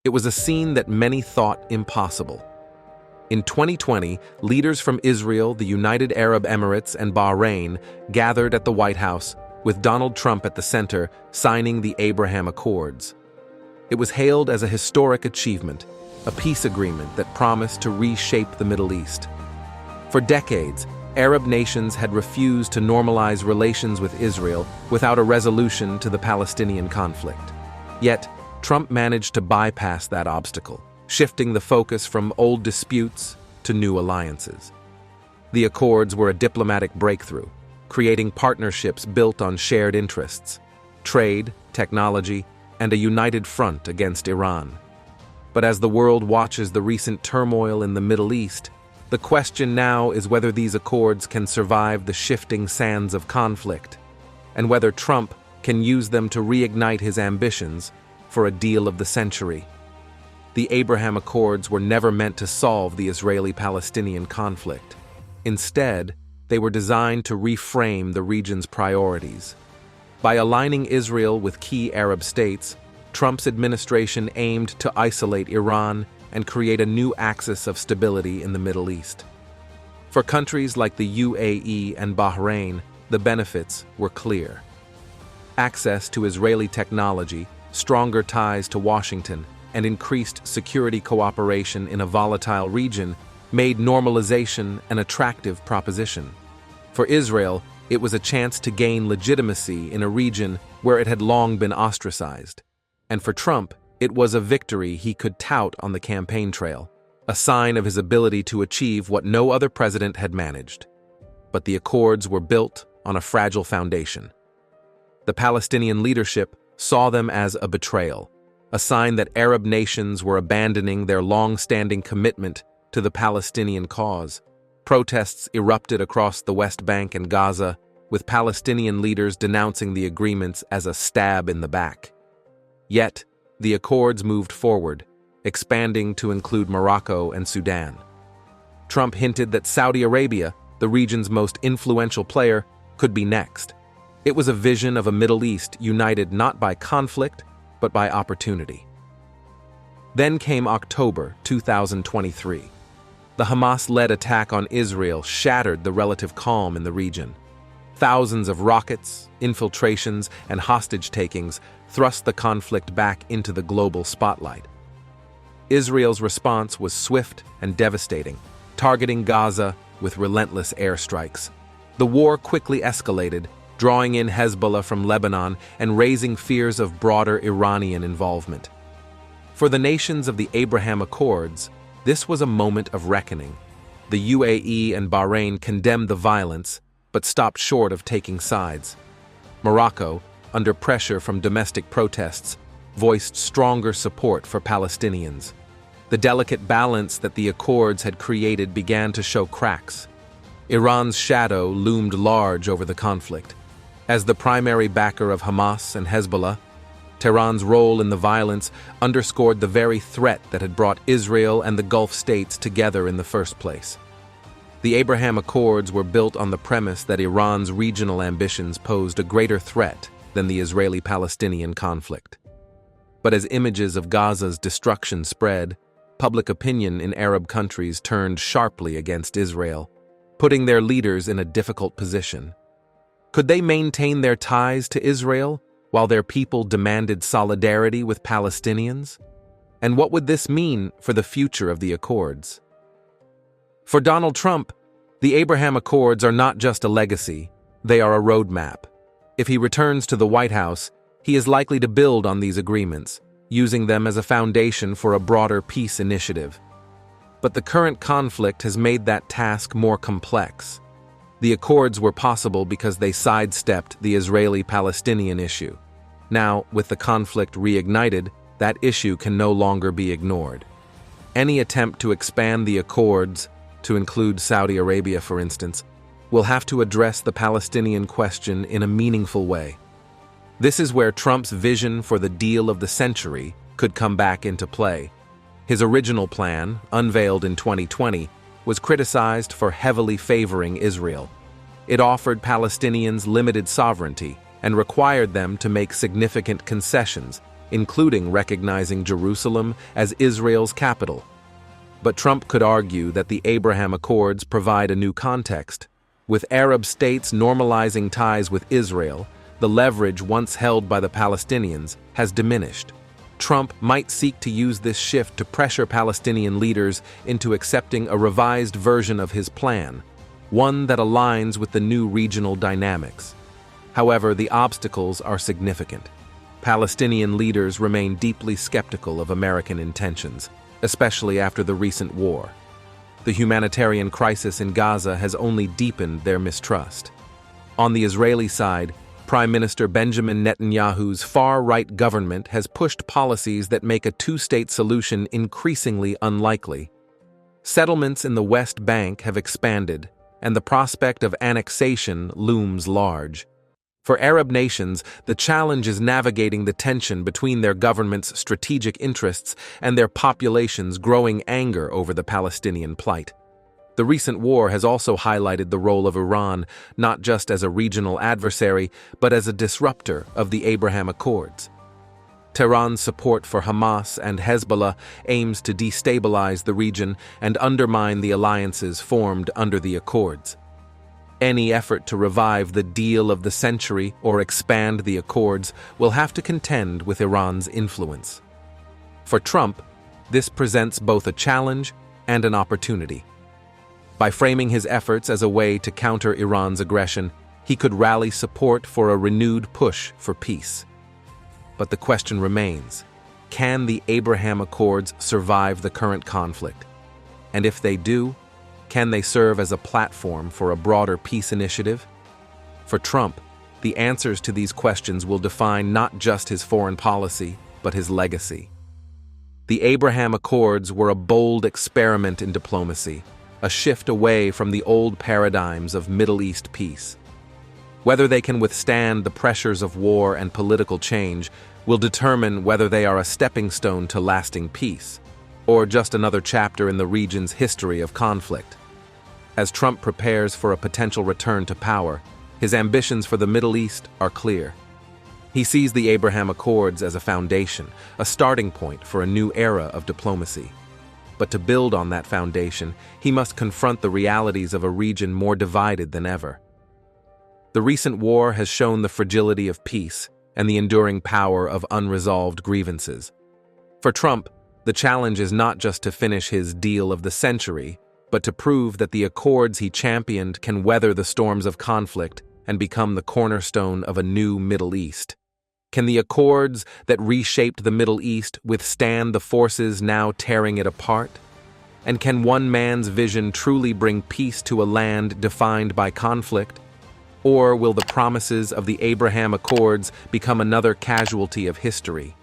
It was a scene that many thought impossible. In 2020, leaders from Israel, the United Arab Emirates, and Bahrain gathered at the White House, with Donald Trump at the center, signing the Abraham Accords. It was hailed as a historic achievement, a peace agreement that promised to reshape the Middle East. For decades, Arab nations had refused to normalize relations with Israel without a resolution to the Palestinian conflict. Yet, Trump managed to bypass that obstacle, shifting the focus from old disputes to new alliances. The accords were a diplomatic breakthrough, creating partnerships built on shared interests, trade, technology, and a united front against Iran. But as the world watches the recent turmoil in the Middle East, the question now is whether these accords can survive the shifting sands of conflict, and whether Trump can use them to reignite his ambitions for a deal of the century. The Abraham Accords were never meant to solve the Israeli-Palestinian conflict. Instead, they were designed to reframe the region's priorities. By aligning Israel with key Arab states, Trump's administration aimed to isolate Iran and create a new axis of stability in the Middle East. For countries like the UAE and Bahrain, the benefits were clear. Access to Israeli technology, stronger ties to Washington, and increased security cooperation in a volatile region made normalization an attractive proposition. For Israel, it was a chance to gain legitimacy in a region where it had long been ostracized. And for Trump, it was a victory he could tout on the campaign trail, a sign of his ability to achieve what no other president had managed. But the accords were built on a fragile foundation. The Palestinian leadership saw them as a betrayal, a sign that Arab nations were abandoning their long-standing commitment to the Palestinian cause. Protests erupted across the West Bank and Gaza, with Palestinian leaders denouncing the agreements as a stab in the back. Yet, the accords moved forward, expanding to include Morocco and Sudan. Trump hinted that Saudi Arabia, the region's most influential player, could be next. It was a vision of a Middle East united not by conflict, but by opportunity. Then came October 2023. The Hamas-led attack on Israel shattered the relative calm in the region. Thousands of rockets, infiltrations, and hostage-takings thrust the conflict back into the global spotlight. Israel's response was swift and devastating, targeting Gaza with relentless airstrikes. The war quickly escalated, drawing in Hezbollah from Lebanon and raising fears of broader Iranian involvement. For the nations of the Abraham Accords, this was a moment of reckoning. The UAE and Bahrain condemned the violence, but stopped short of taking sides. Morocco, under pressure from domestic protests, voiced stronger support for Palestinians. The delicate balance that the accords had created began to show cracks. Iran's shadow loomed large over the conflict. As the primary backer of Hamas and Hezbollah, Tehran's role in the violence underscored the very threat that had brought Israel and the Gulf states together in the first place. The Abraham Accords were built on the premise that Iran's regional ambitions posed a greater threat than the Israeli-Palestinian conflict. But as images of Gaza's destruction spread, public opinion in Arab countries turned sharply against Israel, putting their leaders in a difficult position. Could they maintain their ties to Israel while their people demanded solidarity with Palestinians? And what would this mean for the future of the Accords? For Donald Trump, the Abraham Accords are not just a legacy, they are a roadmap. If he returns to the White House, he is likely to build on these agreements, using them as a foundation for a broader peace initiative. But the current conflict has made that task more complex. The accords were possible because they sidestepped the Israeli-Palestinian issue. Now, with the conflict reignited, that issue can no longer be ignored. Any attempt to expand the accords, to include Saudi Arabia for instance, will have to address the Palestinian question in a meaningful way. This is where Trump's vision for the deal of the century could come back into play. His original plan, unveiled in 2020, was criticized for heavily favoring Israel. It offered Palestinians limited sovereignty and required them to make significant concessions, including recognizing Jerusalem as Israel's capital. But Trump could argue that the Abraham Accords provide a new context. With Arab states normalizing ties with Israel, the leverage once held by the Palestinians has diminished. Trump might seek to use this shift to pressure Palestinian leaders into accepting a revised version of his plan, one that aligns with the new regional dynamics. However, the obstacles are significant. Palestinian leaders remain deeply skeptical of American intentions, especially after the recent war. The humanitarian crisis in Gaza has only deepened their mistrust. On the Israeli side, Prime Minister Benjamin Netanyahu's far-right government has pushed policies that make a two-state solution increasingly unlikely. Settlements in the West Bank have expanded, and the prospect of annexation looms large. For Arab nations, the challenge is navigating the tension between their government's strategic interests and their population's growing anger over the Palestinian plight. The recent war has also highlighted the role of Iran, not just as a regional adversary, but as a disruptor of the Abraham Accords. Tehran's support for Hamas and Hezbollah aims to destabilize the region and undermine the alliances formed under the Accords. Any effort to revive the deal of the century or expand the Accords will have to contend with Iran's influence. For Trump, this presents both a challenge and an opportunity. By framing his efforts as a way to counter Iran's aggression, he could rally support for a renewed push for peace. But the question remains, can the Abraham Accords survive the current conflict? And if they do, can they serve as a platform for a broader peace initiative? For Trump, the answers to these questions will define not just his foreign policy, but his legacy. The Abraham Accords were a bold experiment in diplomacy, a shift away from the old paradigms of Middle East peace. Whether they can withstand the pressures of war and political change will determine whether they are a stepping stone to lasting peace, or just another chapter in the region's history of conflict. As Trump prepares for a potential return to power, his ambitions for the Middle East are clear. He sees the Abraham Accords as a foundation, a starting point for a new era of diplomacy. But to build on that foundation, he must confront the realities of a region more divided than ever. The recent war has shown the fragility of peace and the enduring power of unresolved grievances. For Trump, the challenge is not just to finish his deal of the century, but to prove that the accords he championed can weather the storms of conflict and become the cornerstone of a new Middle East. Can the accords that reshaped the Middle East withstand the forces now tearing it apart? And can one man's vision truly bring peace to a land defined by conflict? Or will the promises of the Abraham Accords become another casualty of history,